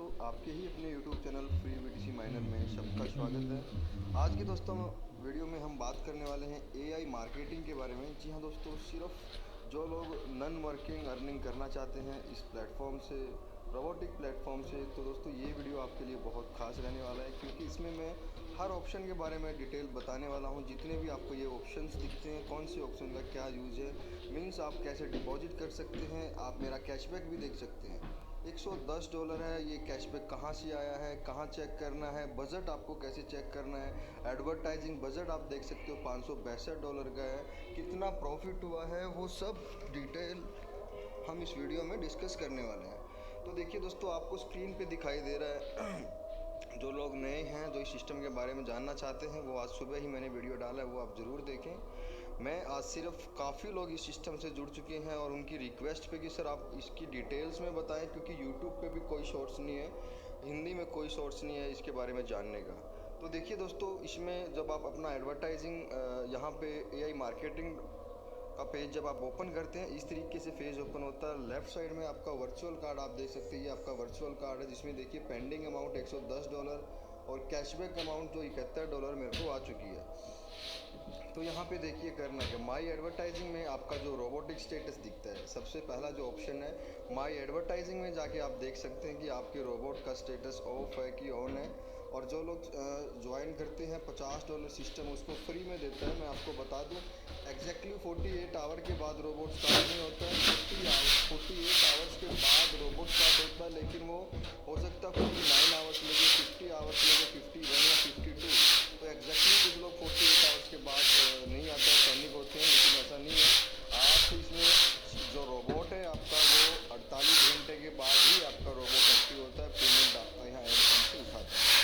दोस्तों, आपके ही अपने YouTube channel free VTC minor में सबका स्वागत है। आज की दोस्तों वीडियो में हम बात करने वाले हैं AI मार्केटिंग के बारे में। जी हाँ दोस्तों, सिर्फ जो लोग नॉन वर्किंग अर्निंग करना चाहते हैं इस प्लेटफॉर्म से, रोबोटिक प्लेटफॉर्म से, तो दोस्तों ये वीडियो आपके लिए बहुत खास रहने वाला है, क्योंकि इसमें मैं हर ऑप्शन के बारे में डिटेल बताने वाला हूँ। जितने भी आपको ये ऑप्शंस दिखते हैं, कौन से ऑप्शन का क्या यूज़ है, मीन्स आप कैसे डिपॉजिट कर सकते हैं, आप मेरा कैशबैक भी देख सकते हैं। $110 है। ये कैशबैक कहाँ से आया है, कहाँ चेक करना है, बजट आपको कैसे चेक करना है, एडवर्टाइजिंग बजट आप देख सकते हो $562 का है, कितना प्रॉफिट हुआ है, वो सब डिटेल हम इस वीडियो में डिस्कस करने वाले हैं। तो देखिए दोस्तों, आपको स्क्रीन पे दिखाई दे रहा है जो लोग नए हैं, जो इस सिस्टम के बारे में जानना चाहते हैं, वो आज सुबह ही मैंने वीडियो डाला है, वो आप ज़रूर देखें। मैं आज सिर्फ काफ़ी लोग इस सिस्टम से जुड़ चुके हैं और उनकी रिक्वेस्ट पे कि सर आप इसकी डिटेल्स में बताएं, क्योंकि यूट्यूब पे भी कोई शॉर्ट्स नहीं है, हिंदी में कोई शॉर्ट्स नहीं है इसके बारे में जानने का। तो देखिए दोस्तों, इसमें जब आप अपना एडवर्टाइजिंग यहाँ पे AI मार्केटिंग का पेज जब आप ओपन करते हैं, इस तरीके से पेज ओपन होता है। लेफ्ट साइड में आपका वर्चुअल कार्ड आप देख सकते हैं, ये आपका वर्चुअल कार्ड है, जिसमें देखिए पेंडिंग अमाउंट $110 और कैशबैक अमाउंट जो $71 मेरे को आ चुकी है। तो यहाँ पे देखिए करना है, माई एडवर्टाइजिंग में आपका जो रोबोटिक स्टेटस दिखता है, सबसे पहला जो ऑप्शन है माई एडवर्टाइजिंग में जाके आप देख सकते हैं कि आपके रोबोट का स्टेटस ऑफ है कि ऑन है। और जो लोग ज्वाइन करते हैं, $50 सिस्टम उसको फ्री में देता है। मैं आपको बता दूं, एग्जैक्टली 48 आवर के बाद रोबोट स्टार्ट नहीं होता है। 48 आवर्स के बाद रोबोट स्टार्ट होता है, लेकिन वो हो सकता है 49 आवर्स लगे, 50 आवर्स लगे, 51 या 52। तो एग्जैक्टली कुछ लोग 48 आवर्स के बाद नहीं आता है, पैनिक होते हैं, लेकिन ऐसा नहीं है। आप इसमें जो रोबोट है आपका, वो 48 घंटे के बाद ही आपका रोबोट एक्टिव होता है, पेमेंट आपका यहाँ एड से उठाता है।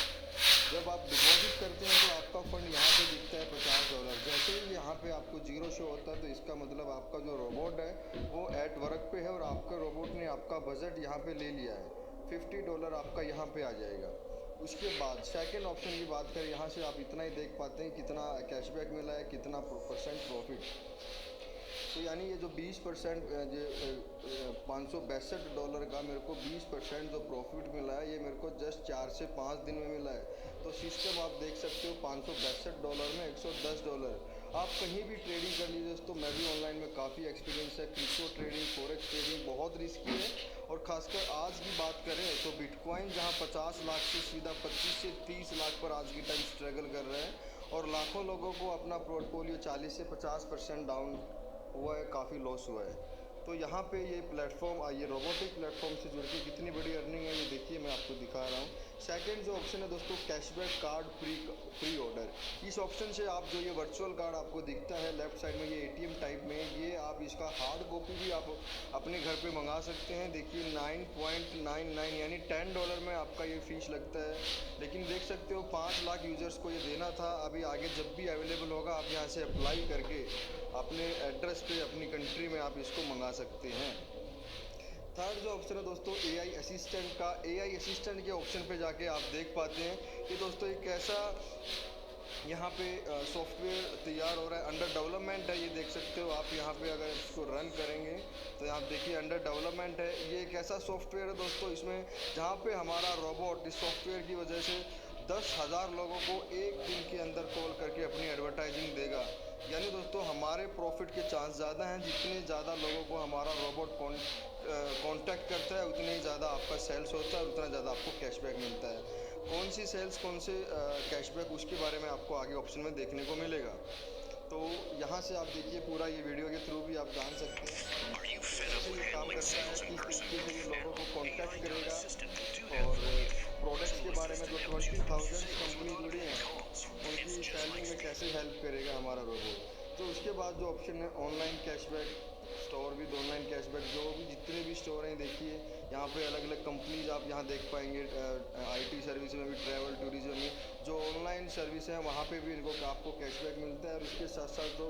जब आप डिपॉजिट करते हैं तो आपका फंड यहाँ पे दिखता है $50। जैसे ही यहाँ पे आपको जीरो शो होता है, तो इसका मतलब आपका जो रोबोट है वो एट वर्क पे है और आपका रोबोट ने आपका बजट यहाँ पे ले लिया है। $50 आपका यहाँ पे आ जाएगा। उसके बाद सेकेंड ऑप्शन की बात करें, यहाँ से आप इतना ही देख पाते हैं कितना कैशबैक मिला है, कितना परसेंट प्रॉफिट। तो यानी ये जो 20% जो $562 का मेरे को 20% जो प्रॉफिट मिला है, ये मेरे को जस्ट 4 से 5 दिन में मिला है। तो सिस्टम आप देख सकते हो, $562 में $110। आप कहीं भी ट्रेडिंग कर लीजिए दोस्तों, मैं भी ऑनलाइन में काफ़ी एक्सपीरियंस है। क्रिप्टो ट्रेडिंग, फॉरेक्स ट्रेडिंग बहुत रिस्की है। और ख़ासकर आज की बात करें तो बिटकॉइन जहां 50 लाख से सीधा 25 से 30 लाख पर आज की टाइम स्ट्रगल कर रहे हैं, और लाखों लोगों को अपना पोर्टफोलियो 40 से 50% डाउन हुआ है, काफ़ी लॉस हुआ है। तो यहाँ पे ये प्लेटफॉर्म, ये रोबोटिक प्लेटफॉर्म से जुड़ के कितनी बड़ी अर्निंग है, ये देखिए मैं आपको दिखा रहा हूँ। सेकंड जो ऑप्शन है दोस्तों, कैशबैक कार्ड प्री ऑर्डर। इस ऑप्शन से आप जो ये वर्चुअल कार्ड आपको दिखता है लेफ्ट साइड में, ये ATM टाइप में, ये आप इसका हार्ड कॉपी भी आप अपने घर पे मंगा सकते हैं। देखिए 9.99 यानी $10 में आपका ये फीस लगता है। लेकिन देख सकते हो 5 लाख यूजर्स को ये देना था। अभी आगे जब भी अवेलेबल होगा, आप यहाँ से अप्लाई करके अपने एड्रेस पे अपनी कंट्री में आप इसको मंगा सकते हैं। थर्ड जो ऑप्शन है दोस्तों, AI असिस्टेंट का। AI असिस्टेंट के ऑप्शन पे जाके आप देख पाते हैं कि दोस्तों एक ऐसा यहाँ पे सॉफ्टवेयर तैयार हो रहा है, अंडर डेवलपमेंट है, ये देख सकते हो आप। यहाँ पे अगर इसको रन करेंगे तो आप देखिए अंडर डेवलपमेंट है। ये एक ऐसा सॉफ्टवेयर है दोस्तों, इसमें जहाँ पे हमारा रोबोट इस सॉफ्टवेयर की वजह से 10,000 लोगों को एक दिन के अंदर कॉल करके अपनी एडवर्टाइजिंग देगा। यानी दोस्तों हमारे प्रॉफिट के चांस ज़्यादा हैं। जितने ज़्यादा लोगों को हमारा रोबोट कांटेक्ट करता है, उतने ही ज़्यादा आपका सेल्स होता है और उतना ज़्यादा आपको कैशबैक मिलता है। कौन सी सेल्स, कौन से कैशबैक, उसके बारे में आपको आगे ऑप्शन में देखने को मिलेगा। तो यहाँ से आप देखिए, पूरा ये वीडियो के थ्रू भी आप जान सकते हैं कैसे ये काम करता है, किस तरीके से ये लोगों को कांटेक्ट करेगा। और प्रोडक्ट्स के बारे में जो 20,000 कंपनी जुड़ी हैं, उनकी सेलिंग में कैसे हेल्प करेगा हमारा रोबोट। तो उसके बाद जो ऑप्शन है online cashback store with online cashback, जो भी जितने भी स्टोर हैं देखिए यहाँ पे अलग अलग कंपनीज आप यहाँ देख पाएंगे। IT सर्विस में भी, ट्रैवल टूरिज्म में जो ऑनलाइन सर्विस है, वहाँ पे भी इनको आपको कैशबैक मिलता है। और उसके साथ साथ जो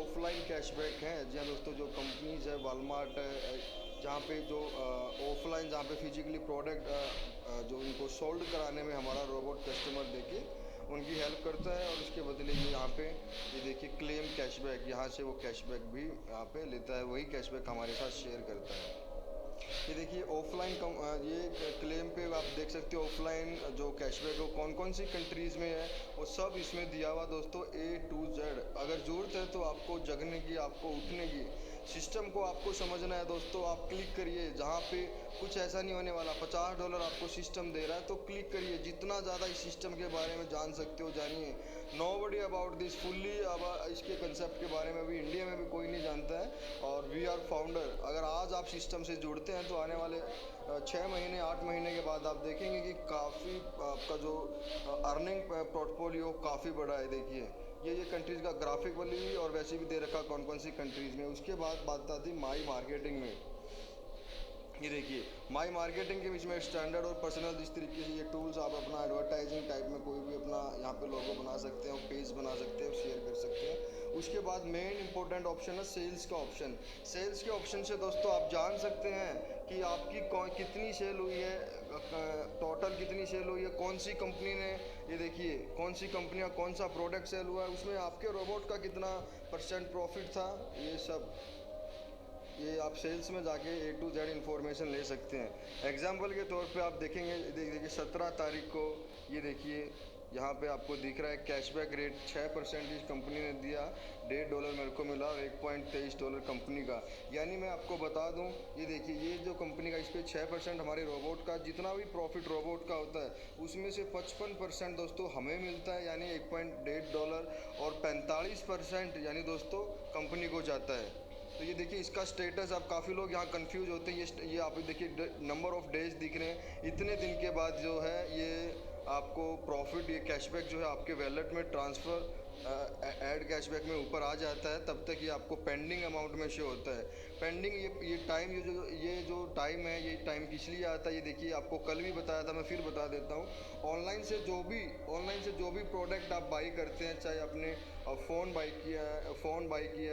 ऑफलाइन कैशबैक हैं, जी हाँ दोस्तों, जो कंपनीज है, वालमार्ट है, जहाँ पे जो ऑफलाइन, जहाँ पे फिजिकली प्रोडक्ट जो उनको सोल्ड कराने में हमारा रोबोट कस्टमर देके उनकी हेल्प करता है। और उसके बदले ये यहाँ पे ये देखिए क्लेम कैशबैक, यहाँ से वो कैशबैक भी यहाँ पे लेता है, वही कैशबैक हमारे साथ शेयर करता है। ये देखिए ऑफलाइन ये क्लेम पे आप देख देख सकते हो ऑफलाइन जो कैशबैक है वो कौन कौन सी कंट्रीज़ में है, वो सब इसमें दिया हुआ दोस्तों A to Z। अगर ज़रूरत है तो आपको जगने की, आपको उठने की, सिस्टम को आपको समझना है दोस्तों, आप क्लिक करिए। जहाँ पे कुछ ऐसा नहीं होने वाला, $50 आपको सिस्टम दे रहा है तो क्लिक करिए। जितना ज़्यादा इस सिस्टम के बारे में जान सकते हो जानिए। नोबडी अबाउट दिस फुल्ली, अब इसके कंसेप्ट के बारे में भी इंडिया में भी कोई नहीं जानता है, और वी आर फाउंडर। अगर आज आप सिस्टम से जुड़ते हैं तो आने वाले 6 महीने 8 महीने के बाद आप देखेंगे कि काफ़ी आपका जो अर्निंग पोर्टफोलियो काफ़ी बड़ा है। देखिए ये कंट्रीज़ का ग्राफिक वाली और वैसे भी दे रखा कौन कौन सी कंट्रीज़ में। उसके बाद बात आती माई मार्केटिंग में। ये देखिए माई मार्केटिंग के बीच में स्टैंडर्ड और पर्सनल, जिस तरीके से ये टूल्स आप अपना एडवर्टाइजिंग टाइप में कोई भी अपना यहाँ पे लोगो बना सकते हैं, पेज बना सकते हैं, शेयर कर सकते हैं। उसके बाद मेन इंपॉर्टेंट ऑप्शन है सेल्स का ऑप्शन। सेल्स के ऑप्शन से दोस्तों आप जान सकते हैं कि आपकी कितनी सेल हुई है, टोटल कितनी सेल हुई है, कौन सी कंपनी ने, ये देखिए कौन सी कंपनी का कौन सा प्रोडक्ट सेल हुआ है, उसमें आपके रोबोट का कितना % प्रॉफिट था। ये सब ये आप सेल्स में जाके A to Z इंफॉर्मेशन ले सकते हैं। एग्जाम्पल के तौर पे आप देखेंगे, देखिए 17 तारीख को ये देखिए यहाँ पे आपको दिख रहा है कैशबैक रेट 6% इस कंपनी ने दिया, $1.5 मेरे को मिला और $1.23 कंपनी का। यानी मैं आपको बता दूँ, ये देखिए ये जो कंपनी का इस पर 6% हमारे रोबोट का जितना भी प्रॉफिट रोबोट का होता है उसमें से 55% दोस्तों हमें मिलता है, यानी $1.5, और 45% यानी दोस्तों कंपनी को जाता है। तो ये देखिए इसका स्टेटस, अब काफ़ी लोग यहाँ कंफ्यूज होते हैं। ये आप देखिए नंबर ऑफ़ डेज दिख रहे हैं, इतने दिन के बाद जो है ये आपको प्रॉफिट, ये कैशबैक जो है आपके वैलेट में ट्रांसफ़र ऐड कैशबैक में ऊपर आ जाता है। तब तक ये आपको पेंडिंग अमाउंट में शो होता है। पेंडिंग ये टाइम, ये जो टाइम है, ये टाइम किस लिए आता है, ये देखिए आपको कल भी बताया था, मैं फिर बता देता हूँ। ऑनलाइन से जो भी प्रोडक्ट आप बाई करते हैं, चाहे आपने फ़ोन बाई किया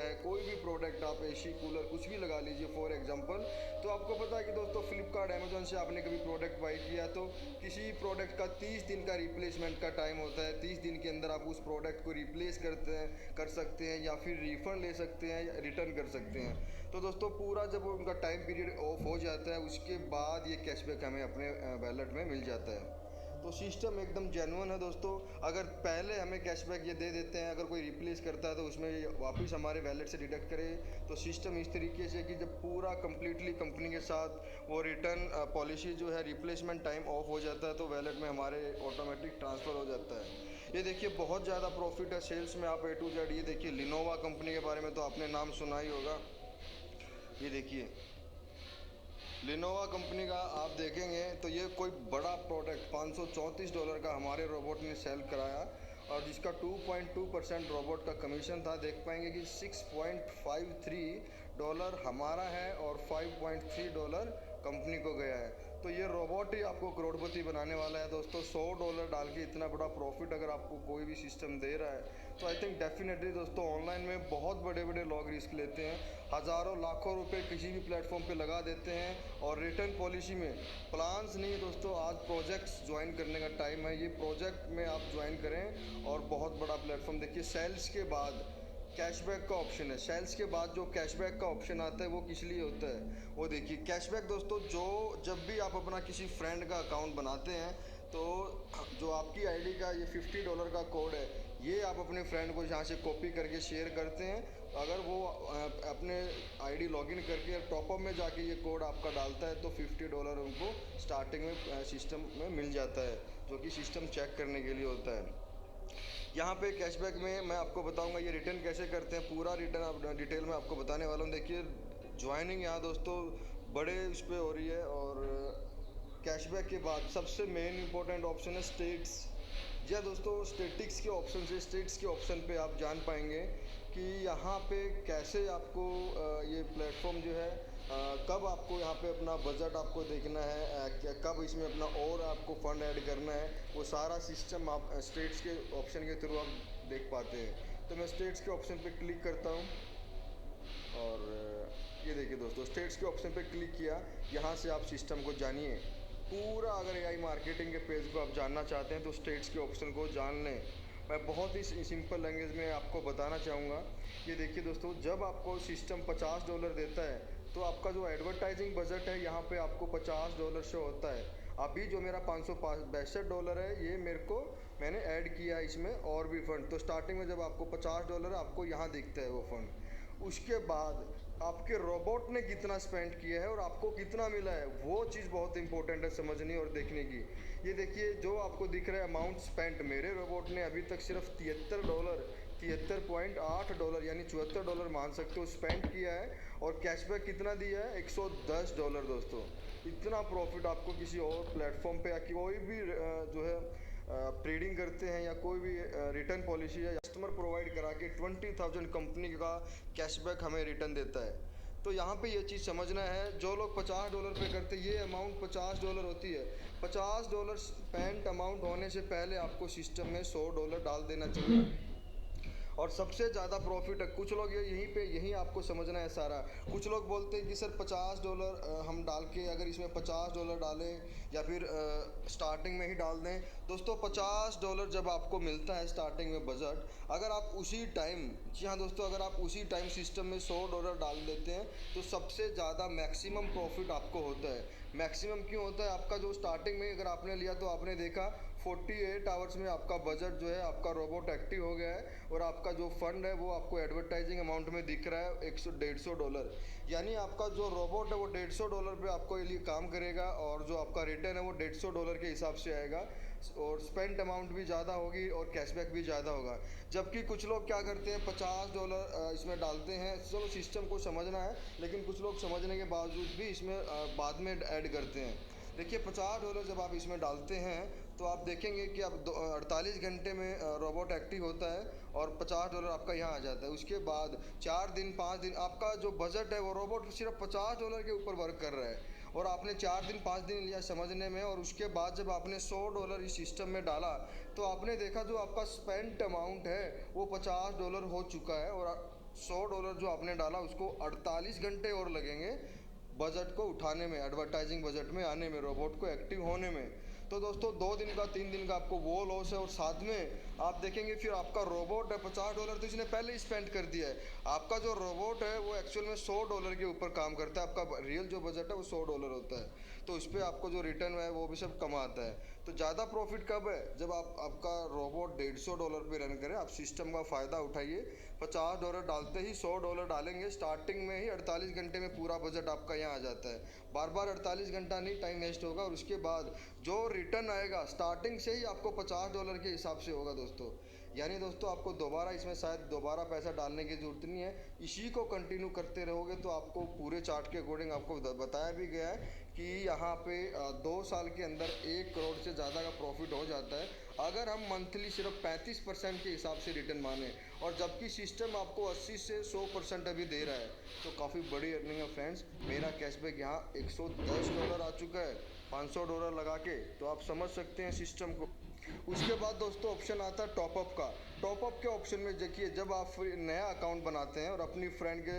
है, कोई भी प्रोडक्ट आप AC कूलर कुछ भी लगा लीजिए फॉर एग्जांपल, तो आपको पता है कि दोस्तों फ्लिपकार्ट अमेज़न से आपने कभी प्रोडक्ट बाई किया तो किसी प्रोडक्ट का 30 दिन का रिप्लेसमेंट का टाइम होता है। 30 दिन के अंदर आप उस प्रोडक्ट को रिप्लेस कर सकते हैं, या फिर रिफ़ंड ले सकते हैं, या रिटर्न कर सकते हैं। तो दोस्तों पूरा जब उनका टाइम पीरियड ऑफ हो जाता है उसके बाद ये कैशबैक हमें अपने वैलेट में मिल जाता है। तो सिस्टम एकदम जेन्युइन है दोस्तों। अगर पहले हमें कैशबैक ये दे देते हैं, अगर कोई रिप्लेस करता है तो उसमें वापस हमारे वैलेट से डिडक्ट करे, तो सिस्टम इस तरीके से कि जब पूरा कम्प्लीटली कंपनी के साथ वो रिटर्न पॉलिसी जो है, रिप्लेसमेंट टाइम ऑफ हो जाता है तो वैलेट में हमारे ऑटोमेटिक ट्रांसफ़र हो जाता है। ये देखिए बहुत ज़्यादा प्रॉफिट है सेल्स में, आप A to Z। ये देखिए लिनोवा कंपनी के बारे में तो आपने नाम सुना ही होगा। ये देखिए लिनोवा कंपनी का आप देखेंगे तो ये कोई बड़ा प्रोडक्ट $534 का हमारे रोबोट ने सेल कराया, और जिसका 2.2% रोबोट का कमीशन था। देख पाएंगे कि $6.53 हमारा है और $5.3 कंपनी को गया है। तो ये रोबोट ही आपको करोड़पति बनाने वाला है दोस्तों। $100 डाल के इतना बड़ा प्रॉफिट अगर आपको कोई भी सिस्टम दे रहा है तो आई थिंक डेफिनेटली दोस्तों ऑनलाइन में बहुत बड़े बड़े लोग रिस्क लेते हैं, हज़ारों लाखों रुपए किसी भी प्लेटफॉर्म पे लगा देते हैं, और रिटर्न पॉलिसी में प्लान्स नहीं दोस्तों। आज प्रोजेक्ट्स ज्वाइन करने का टाइम है, ये प्रोजेक्ट में आप ज्वाइन करें और बहुत बड़ा प्लेटफॉर्म। देखिए सेल्स के बाद कैशबैक का ऑप्शन है, सेल्स के बाद जो कैशबैक का ऑप्शन आता है वो किस लिए होता है, वो देखिए कैशबैक दोस्तों, जब भी आप अपना किसी फ्रेंड का अकाउंट बनाते हैं तो जो आपकी आईडी का ये $50 का कोड है, ये आप अपने फ्रेंड को यहाँ से कॉपी करके शेयर करते हैं। अगर वो अपने आईडी लॉगिन करके टॉपअप में जाके ये कोड आपका डालता है तो $50 उनको स्टार्टिंग में सिस्टम में मिल जाता है, जो कि सिस्टम चेक करने के लिए होता है। यहाँ पे कैशबैक में मैं आपको बताऊंगा ये रिटर्न कैसे करते हैं, पूरा रिटर्न डिटेल में आपको बताने वाला हूँ। देखिए ज्वाइनिंग यहाँ दोस्तों बड़े उस पर हो रही है, और कैशबैक के बाद सबसे मेन इंपॉर्टेंट ऑप्शन है स्टेट्स। जी हाँ दोस्तों, स्टेटिक्स के ऑप्शन से, स्टेट्स के ऑप्शन पे आप जान पाएंगे कि यहाँ पे कैसे आपको ये प्लेटफॉर्म जो है कब आपको यहाँ पे अपना बजट आपको देखना है, कब इसमें अपना और आपको फंड ऐड करना है, वो सारा सिस्टम आप स्टेट्स के ऑप्शन के थ्रू आप देख पाते हैं। तो मैं स्टेट्स के ऑप्शन पे क्लिक करता हूँ, और ये देखिए दोस्तों स्टेट्स के ऑप्शन पे क्लिक किया। यहाँ से आप सिस्टम को जानिए पूरा। अगर AI मार्केटिंग के पेज को आप जानना चाहते हैं तो स्टेट्स के ऑप्शन को जान लें। मैं बहुत ही सिंपल लैंग्वेज में आपको बताना चाहूँगा। ये देखिए दोस्तों, जब आपको सिस्टम $50 देता है तो आपका जो एडवर्टाइजिंग बजट है यहाँ पे आपको $50 शो होता है। अभी जो मेरा $562 है, ये मेरे को मैंने ऐड किया है इसमें और भी फ़ंड। तो स्टार्टिंग में जब आपको $50 आपको यहाँ दिखता है वो फ़ंड, उसके बाद आपके रोबोट ने कितना स्पेंड किया है और आपको कितना मिला है, वो चीज़ बहुत इंपॉर्टेंट है समझनी और देखने की। ये देखिए जो आपको दिख रहा है अमाउंट स्पेंट, मेरे रोबोट ने अभी तक सिर्फ $73, $73.8 यानी $74 मान सकते हो स्पेंड किया है, और कैशबैक कितना दिया है, $110 दोस्तों। इतना प्रॉफिट आपको किसी और प्लेटफॉर्म पे या कोई भी जो है ट्रेडिंग करते हैं या कोई भी रिटर्न पॉलिसी है, कस्टमर प्रोवाइड करा के 20,000 कंपनी का कैशबैक हमें रिटर्न देता है। तो यहाँ पे ये चीज़ समझना है, जो लोग $50 पे करते, ये अमाउंट $50 होती है। $50 स्पेंड अमाउंट होने से पहले आपको सिस्टम में $100 डाल देना चाहिए, और सबसे ज़्यादा प्रॉफिट है। कुछ लोग ये यहीं आपको समझना है सारा। कुछ लोग बोलते हैं कि सर $50 हम डाल के अगर इसमें $50 डालें या फिर स्टार्टिंग में ही डाल दें। दोस्तों $50 जब आपको मिलता है स्टार्टिंग में बजट, अगर आप उसी टाइम, जी हाँ दोस्तों, अगर आप उसी टाइम सिस्टम में $100 डाल देते हैं तो सबसे ज़्यादा मैक्सिमम प्रॉफिट आपको होता है। मैक्सिमम क्यों होता है? आपका जो स्टार्टिंग में अगर आपने लिया तो आपने देखा 48 आवर्स में आपका बजट जो है, आपका रोबोट एक्टिव हो गया है, और आपका जो फंड है वो आपको एडवर्टाइजिंग अमाउंट में दिख रहा है $150। यानी आपका जो रोबोट है वो $150 पे आपको लिए काम करेगा, और जो आपका रिटर्न है वो $150 के हिसाब से आएगा, और स्पेंड अमाउंट भी ज़्यादा होगी और कैशबैक भी ज़्यादा होगा। जबकि कुछ लोग क्या करते हैं, $50 इसमें डालते हैं, चलो सिस्टम को समझना है, लेकिन कुछ लोग समझने के बावजूद भी इसमें बाद में ऐड करते हैं। देखिए $50 जब आप इसमें डालते हैं तो आप देखेंगे कि आप 48 घंटे में रोबोट एक्टिव होता है, और $50 आपका यहाँ आ जाता है। उसके बाद 4 दिन 5 दिन आपका जो बजट है वो रोबोट सिर्फ $50 के ऊपर वर्क कर रहा है, और आपने 4 दिन 5 दिन लिया समझने में, और उसके बाद जब आपने $100 इस सिस्टम में डाला तो आपने देखा जो आपका स्पेंट अमाउंट है वो $50 हो चुका है, और $100 जो आपने डाला उसको 48 घंटे और लगेंगे बजट को उठाने में, एडवर्टाइजिंग बजट में आने में, रोबोट को एक्टिव होने में। तो दोस्तों 2 दिन का 3 दिन का आपको वो लॉस है, और साथ में आप देखेंगे फिर आपका रोबोट है $50 तो इसने पहले ही स्पेंड कर दिया है। आपका जो रोबोट है वो एक्चुअल में $100 के ऊपर काम करता है, आपका रियल जो बजट है वो $100 होता है, तो उस पर आपको जो रिटर्न है वो भी सब कम आता है। तो ज़्यादा प्रॉफिट कब है? जब आपका रोबोट $150 पे रन करे, आप सिस्टम का फ़ायदा उठाइए। $50 डालते ही $100 डालेंगे, स्टार्टिंग में ही 48 घंटे में पूरा बजट आपका यहाँ आ जाता है। बार बार 48 घंटा नहीं टाइम वेस्ट होगा, और उसके बाद जो रिटर्न आएगा स्टार्टिंग से ही आपको $50 के हिसाब से होगा दोस्तों। यानी दोस्तों आपको दोबारा इसमें शायद दोबारा पैसा डालने की ज़रूरत नहीं है, इसी को कंटिन्यू करते रहोगे तो आपको पूरे चार्ट के अकॉर्डिंग आपको बताया भी गया है कि यहाँ पे 2 साल के अंदर 1 करोड़ से ज़्यादा का प्रॉफिट हो जाता है, अगर हम मंथली सिर्फ 35% के हिसाब से रिटर्न माने, और जबकि सिस्टम आपको 80 से 100% अभी दे रहा है, तो काफ़ी बड़ी अर्निंग है फ्रेंड्स। मेरा कैशबैक यहाँ $110 आ चुका है $500 लगा के, तो आप समझ सकते हैं सिस्टम को। उसके बाद दोस्तों ऑप्शन आता है टॉपअप का। टॉपअप के ऑप्शन में देखिए, जब आप नया अकाउंट बनाते हैं और अपनी फ्रेंड के,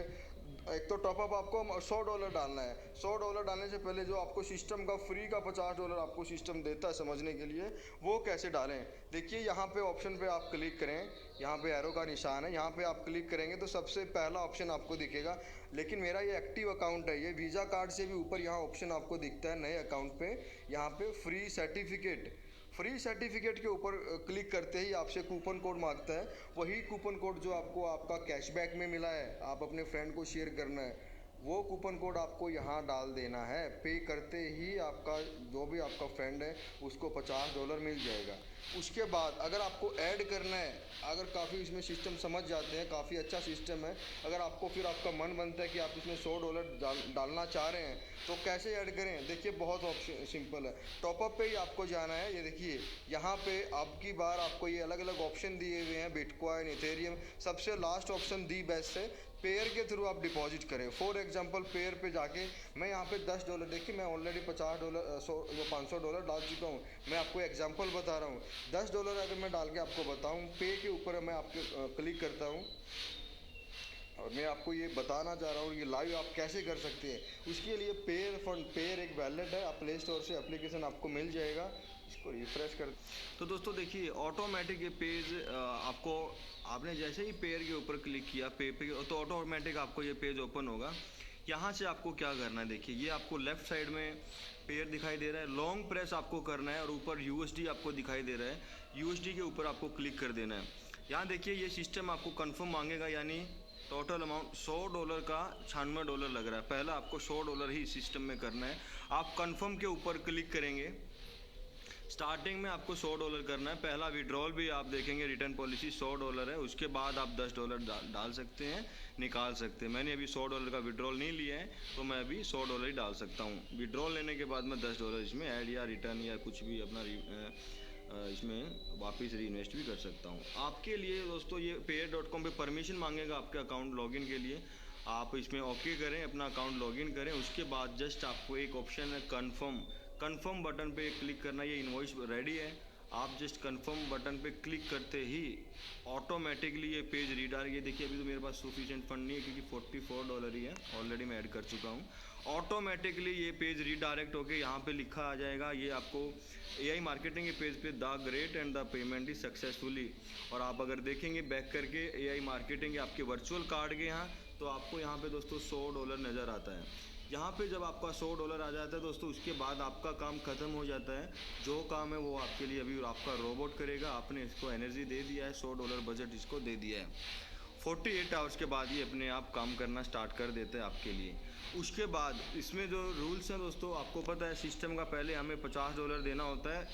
एक तो टॉपअप आपको $100 डालना है। $100 डालने से पहले जो आपको सिस्टम का फ्री का $50 आपको सिस्टम देता है समझने के लिए, वो कैसे डालें। देखिए यहाँ पे ऑप्शन पे आप क्लिक करें, यहाँ पे एरो का निशान है, यहाँ पे आप क्लिक करेंगे तो सबसे पहला ऑप्शन आपको दिखेगा। लेकिन मेरा ये एक्टिव अकाउंट है, ये वीज़ा कार्ड से भी ऊपर यहाँ ऑप्शन आपको दिखता है नए अकाउंट पे, यहाँ पे फ्री सर्टिफिकेट के ऊपर क्लिक करते ही आपसे कूपन कोड मांगता है। वही कूपन कोड जो आपको आपका कैशबैक में मिला है, आप अपने फ्रेंड को शेयर करना है, वो कूपन कोड आपको यहाँ डाल देना है। पे करते ही आपका जो भी आपका फ्रेंड है उसको $50 मिल जाएगा। उसके बाद अगर आपको ऐड करना है, अगर काफ़ी इसमें सिस्टम समझ जाते हैं, काफ़ी अच्छा सिस्टम है, अगर आपको फिर आपका मन बनता है कि आप इसमें $100 डालना चाह रहे हैं तो कैसे ऐड करें। देखिए बहुत ऑप्शन सिंपल है, टॉपअप पे ही आपको जाना है। ये देखिए यहाँ पे अब की बार आपको ये अलग अलग ऑप्शन दिए हुए हैं, बिटकॉइन, इथेरियम, सबसे लास्ट ऑप्शन दी बेस्ट है, पेयर के थ्रू आप डिपॉजिट करें। फॉर एग्जांपल पेयर पे जाके मैं यहाँ पे $10, देखिए मैं ऑलरेडी $500 डाल चुका हूँ। मैं आपको एग्जांपल बता रहा हूँ, $10 अगर मैं डाल के आपको बताऊँ, पे के ऊपर मैं आपके क्लिक करता हूँ, और मैं आपको ये बताना चाह रहा हूँ ये लाइव आप कैसे कर सकते हैं। उसके लिए पेयर एक वैलेट है, आप प्ले स्टोर से एप्लीकेशन आपको मिल जाएगा, इसको रिफ्रेश कर। तो दोस्तों देखिए ऑटोमेटिक ये पेज आपको, आपने जैसे ही पेयर के ऊपर क्लिक किया पे तो ऑटोमेटिक आपको ये पेज ओपन होगा। यहाँ से आपको क्या करना है, देखिए ये आपको लेफ़्ट साइड में पेयर दिखाई दे रहा है, लॉन्ग प्रेस आपको करना है और ऊपर USD आपको दिखाई दे रहा है, USD के ऊपर आपको क्लिक कर देना है। यहाँ देखिए ये सिस्टम आपको कंफर्म मांगेगा, यानी टोटल अमाउंट $100 का $96 लग रहा है। पहला आपको $100 ही सिस्टम में करना है। आप कंफर्म के ऊपर क्लिक करेंगे, स्टार्टिंग में आपको $100 करना है। पहला विड्रॉल भी आप देखेंगे रिटर्न पॉलिसी $100 है, उसके बाद आप $10 डाल सकते हैं, निकाल सकते हैं। मैंने अभी $100 का विड्रॉल नहीं लिया है तो मैं अभी $100 ही डाल सकता हूँ। विड्रॉल लेने के बाद मैं $10 इसमें ऐड या रिटर्न या कुछ भी अपना इसमें वापस री इन्वेस्ट भी कर सकता हूँ। आपके लिए दोस्तों ये payer.com पे परमिशन मांगेगा आपके अकाउंट लॉगिन के लिए। आप इसमें ओके करें, अपना अकाउंट लॉगिन करें, उसके बाद जस्ट आपको एक ऑप्शन है कन्फर्म बटन पे क्लिक करना। ये इनवॉइस रेडी है, आप जस्ट कन्फर्म बटन पे क्लिक करते ही ऑटोमेटिकली ये पेज रीडायरेक्ट, ये देखिए अभी तो मेरे पास सफिशिएंट फंड नहीं है क्योंकि $44 ही है, ऑलरेडी मैं ऐड कर चुका हूँ। ऑटोमेटिकली ये पेज रीडायरेक्ट होके यहाँ पे लिखा आ जाएगा, ये आपको AI मार्केटिंग के पेज पे the great and the payment is successfully. और आप अगर देखेंगे बैक करके AI मार्केटिंग के आपके वर्चुअल कार्ड के यहाँ, तो आपको यहाँ पे दोस्तों $100 नज़र आता है। यहाँ पे जब आपका $100 आ जाता है दोस्तों, उसके बाद आपका काम ख़त्म हो जाता है। जो काम है वो आपके लिए अभी आपका रोबोट करेगा। आपने इसको एनर्जी दे दिया है, $100 बजट इसको दे दिया है। 48 आवर्स के बाद ये अपने आप काम करना स्टार्ट कर देते हैं आपके लिए। उसके बाद इसमें जो रूल्स हैं दोस्तों, आपको पता है सिस्टम का पहले हमें $50 देना होता है।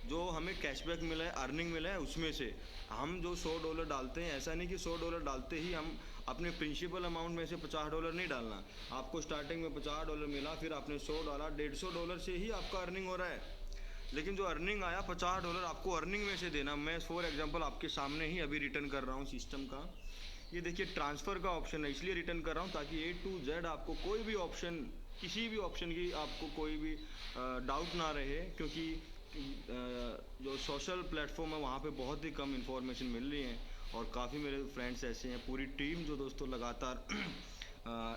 जो हमें कैशबैक मिला है, अर्निंग मिला है, उसमें से हम जो $100 डालते हैं, ऐसा नहीं कि $100 डालते ही हम अपने प्रिंसिपल अमाउंट में से $50 नहीं डालना। आपको स्टार्टिंग में $50 मिला, फिर आपने 100 डाला, $150 से ही आपका अर्निंग हो रहा है। लेकिन जो अर्निंग आया $50 आपको अर्निंग में से देना। मैं फॉर एग्जांपल आपके सामने ही अभी रिटर्न कर रहा हूँ सिस्टम का। ये देखिए ट्रांसफ़र का ऑप्शन है, इसलिए रिटर्न कर रहा हूँ ताकि A to Z आपको कोई भी ऑप्शन, किसी भी ऑप्शन की आपको कोई भी डाउट ना रहे, क्योंकि जो सोशल प्लेटफॉर्म है वहाँ पे बहुत ही कम इन्फॉर्मेशन मिल रही है और काफ़ी मेरे फ्रेंड्स ऐसे हैं, पूरी टीम जो दोस्तों लगातार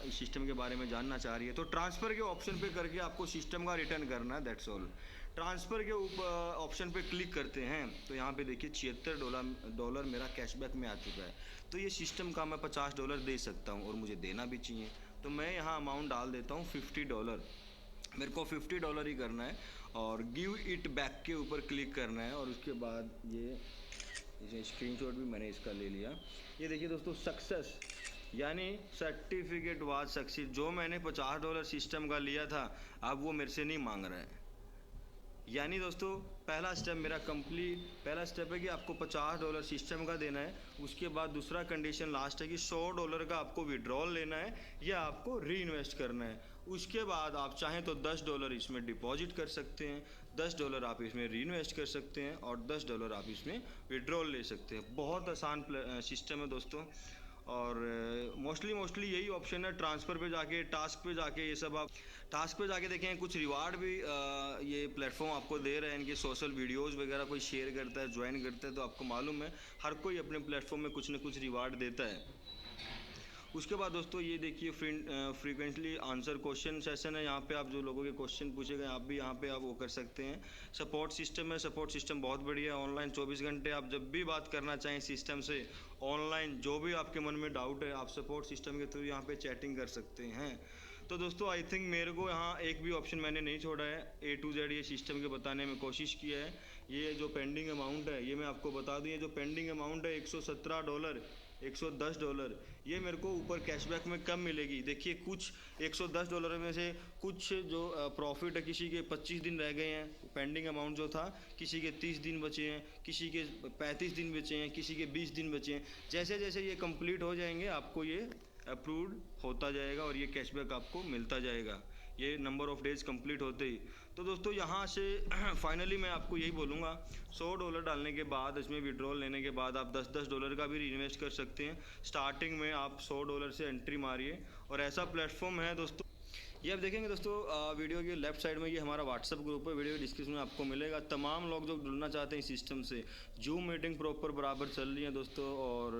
इस सिस्टम के बारे में जानना चाह रही है। तो ट्रांसफ़र के ऑप्शन पे करके आपको सिस्टम का रिटर्न करना है, दैट्स ऑल। ट्रांसफ़र के ऊपर ऑप्शन पे क्लिक करते हैं तो यहाँ पे देखिए $76 मेरा कैशबैक में आ चुका है। तो ये सिस्टम का मैं $50 दे सकता हूँ और मुझे देना भी चाहिए, तो मैं यहाँ अमाउंट डाल देता हूँ $50। मेरे को $50 ही करना है और गिव इट बैक के ऊपर क्लिक करना है। और उसके बाद ये स्क्रीनशॉट भी मैंने इसका ले लिया। ये देखिए दोस्तों सक्सेस, यानी सर्टिफिकेट वाज सक्सेस। जो मैंने $50 सिस्टम का लिया था अब वो मेरे से नहीं मांग रहा है। यानी दोस्तों पहला स्टेप मेरा कंप्लीट। पहला स्टेप है कि आपको $50 सिस्टम का देना है। उसके बाद दूसरा कंडीशन लास्ट है कि $100 का आपको विड्रॉल लेना है या आपको री इन्वेस्ट करना है। उसके बाद आप चाहें तो $10 इसमें डिपॉजिट कर सकते हैं, $10 आप इसमें री इन्वेस्ट कर सकते हैं और $10 आप इसमें विड्रॉल ले सकते हैं। बहुत आसान सिस्टम है दोस्तों। और मोस्टली यही ऑप्शन है। ट्रांसफ़र पे जाके, टास्क पे जाके, ये सब आप टास्क पे जाके देखें, कुछ रिवार्ड भी ये प्लेटफॉर्म आपको दे रहे हैं। इनके सोशल वीडियोस वगैरह कोई शेयर करता है, ज्वाइन करता है, तो आपको मालूम है हर कोई अपने प्लेटफॉर्म में कुछ ना कुछ रिवार्ड देता है। उसके बाद दोस्तों ये देखिए फ्रीक्वेंटली आंसर क्वेश्चन सेशन है। यहाँ पे आप जो लोगों के क्वेश्चन पूछे गए आप भी यहाँ पे आप वो कर सकते हैं। सपोर्ट सिस्टम है, सपोर्ट सिस्टम बहुत बढ़िया है। ऑनलाइन 24 घंटे आप जब भी बात करना चाहें सिस्टम से, ऑनलाइन जो भी आपके मन में डाउट है आप सपोर्ट सिस्टम के थ्रू यहाँ पे चैटिंग कर सकते हैं। तो दोस्तों आई थिंक मेरे को यहाँ एक भी ऑप्शन मैंने नहीं छोड़ा है, A to Z ये सिस्टम के बताने में कोशिश किया है। ये जो पेंडिंग अमाउंट है ये मैं आपको बता दूँ, ये जो पेंडिंग अमाउंट है $117, $110, ये मेरे को ऊपर कैशबैक में कम मिलेगी। देखिए कुछ $110 में से कुछ जो प्रॉफिट है, किसी के 25 दिन रह गए हैं पेंडिंग अमाउंट जो था, किसी के 30 दिन बचे हैं, किसी के 35 दिन बचे हैं, किसी के 20 दिन बचे हैं। जैसे जैसे ये कंप्लीट हो जाएंगे आपको ये अप्रूव्ड होता जाएगा और ये कैशबैक आपको मिलता जाएगा, ये नंबर ऑफ़ डेज़ कंप्लीट होते ही। तो दोस्तों यहाँ से फाइनली मैं आपको यही बोलूँगा, $100 डालने के बाद, इसमें विड्रॉल लेने के बाद आप $10 का भी रीइन्वेस्ट कर सकते हैं। स्टार्टिंग में आप $100 से एंट्री मारिए और ऐसा प्लेटफॉर्म है दोस्तों। ये आप देखेंगे दोस्तों वीडियो के लेफ्ट साइड में ये हमारा व्हाट्सअप ग्रुप है, वीडियो डिस्क्रिप्शन में आपको मिलेगा। तमाम लोग जो जुड़ना चाहते हैं सिस्टम से, जूम मीटिंग प्रॉपर बराबर चल रही है दोस्तों, और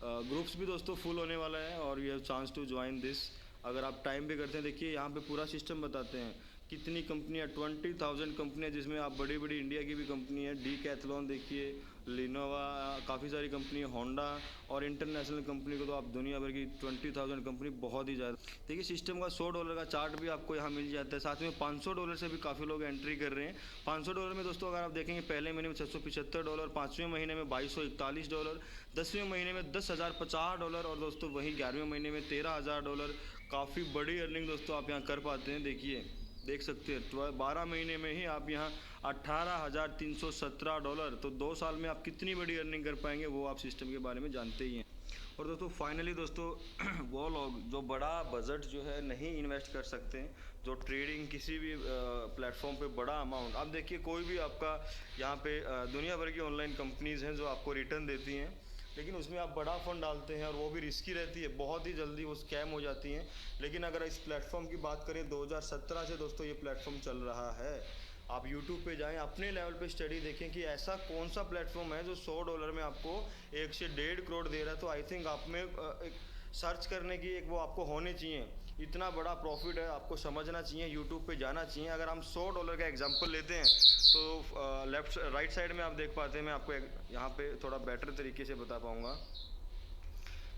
ग्रुप्स भी दोस्तों फुल होने वाला है और you have chance to join this. अगर आप टाइम पे करते हैं, देखिए यहाँ पे पूरा सिस्टम बताते हैं कितनी कंपनियां, 20,000 कंपनियां, जिसमें आप बड़ी बड़ी इंडिया की भी कंपनी है, डीकैथलॉन देखिए, लिनोवा, काफ़ी सारी कंपनी है, होंडा, और इंटरनेशनल कंपनी को तो आप दुनिया भर की 20,000 कंपनी बहुत ही ज़्यादा। देखिए सिस्टम का $100 का चार्ट भी आपको यहाँ मिल जाता है, साथ में $500 से भी काफ़ी लोग एंट्री कर रहे हैं। $500 में दोस्तों अगर आप देखेंगे पहले महीने में $675, 5वें महीने में $2241, 10वें महीने में $10,050, और दोस्तों वहीं 11वें महीने में $13,000। काफ़ी बड़ी अर्निंग दोस्तों आप यहाँ कर पाते हैं। देखिए देख सकते हैं 12 महीने में ही आप यहाँ $18,317। तो 2 साल में आप कितनी बड़ी अर्निंग कर पाएंगे वो आप सिस्टम के बारे में जानते ही हैं। और दोस्तों फाइनली दोस्तों वो लोग जो बड़ा बजट जो है नहीं इन्वेस्ट कर सकते हैं, जो ट्रेडिंग किसी भी प्लेटफॉर्म पे बड़ा अमाउंट, आप देखिए कोई भी आपका यहाँ पे दुनिया भर की ऑनलाइन कंपनीज़ हैं जो आपको रिटर्न देती हैं, लेकिन उसमें आप बड़ा फ़ंड डालते हैं और वो भी रिस्की रहती है, बहुत ही जल्दी वो स्कैम हो जाती हैं। लेकिन अगर इस प्लेटफॉर्म की बात करें 2017 से दोस्तों ये प्लेटफॉर्म चल रहा है। आप यूट्यूब पे जाएं, अपने लेवल पे स्टडी देखें कि ऐसा कौन सा प्लेटफॉर्म है जो $100 में आपको 1 से 1.5 करोड़ दे रहा है। तो आई थिंक आप में एक सर्च करने की एक वो आपको होनी चाहिए, इतना बड़ा प्रॉफिट है, आपको समझना चाहिए, यूट्यूब पे जाना चाहिए। अगर हम $100 का एग्जांपल लेते हैं तो लेफ्ट राइट साइड में आप देख पाते हैं, मैं आपको यहाँ पे थोड़ा बेटर तरीके से बता पाऊँगा।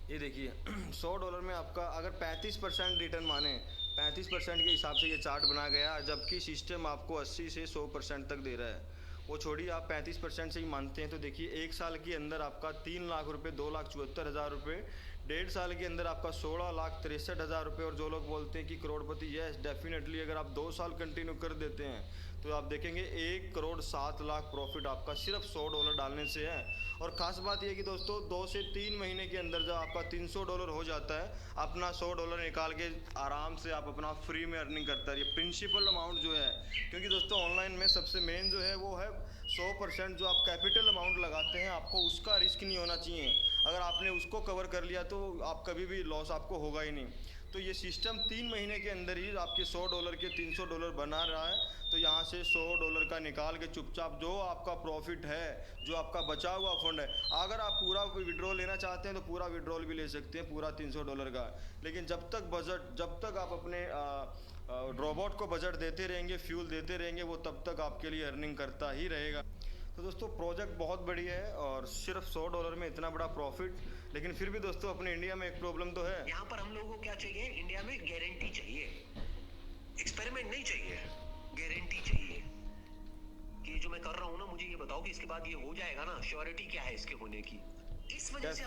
ये देखिए $100 में आपका अगर 35% रिटर्न माने, 35% के हिसाब से ये चार्ट बना गया, जबकि सिस्टम आपको 80 से 100% तक दे रहा है। वो छोड़िए, आप 35% से ही मानते हैं तो देखिए 1 साल के अंदर आपका 3 लाख रुपये, 2,74,000 रुपये, 1.5 साल के अंदर आपका 16,63,000 रुपये। और जो लोग बोलते हैं कि करोड़पति, यस डेफिनेटली अगर आप 2 साल कंटिन्यू कर देते हैं तो आप देखेंगे 1,07,00,000 प्रॉफिट आपका सिर्फ $100 डालने से है। और ख़ास बात यह कि दोस्तों 2 से 3 महीने के अंदर जब आपका $300 हो जाता है, अपना $100 निकाल के आराम से आप अपना फ्री में अर्निंग करता है। ये प्रिंसिपल अमाउंट जो है, क्योंकि दोस्तों ऑनलाइन में सबसे मेन जो है वो है 100% जो आप कैपिटल अमाउंट लगाते हैं, आपको उसका रिस्क नहीं होना चाहिए। अगर आपने उसको कवर कर लिया तो आप कभी भी लॉस आपको होगा ही नहीं। तो ये सिस्टम 3 महीने के अंदर ही आपके $100 के $300 बना रहा है। तो यहाँ से $100 का निकाल के चुपचाप जो आपका प्रॉफिट है, जो आपका बचा हुआ फंड है, अगर आप पूरा विड्रॉल लेना चाहते हैं तो पूरा विड्रॉल भी ले सकते हैं, पूरा $300 का। लेकिन जब तक आप अपने रोबोट को बजट देते रहेंगे, फ्यूल देते रहेंगे, वो तब तक आपके लिए अर्निंग करता ही रहेगा। तो दोस्तों प्रोजेक्ट बहुत बढ़िया है और सिर्फ $100 में इतना बड़ा प्रॉफिट। लेकिन फिर भी दोस्तों अपने इंडिया में एक प्रॉब्लम तो है, यहाँ पर हम लोगों को क्या चाहिए, इंडिया में गारंटी चाहिए, एक्सपेरिमेंट नहीं चाहिए, गारंटी चाहिए कि जो मैं कर रहा हूँ ना, मुझे ये बताओ कि इसके बाद ये हो जाएगा ना, श्योरिटी क्या है इसके होने की। इस वजह से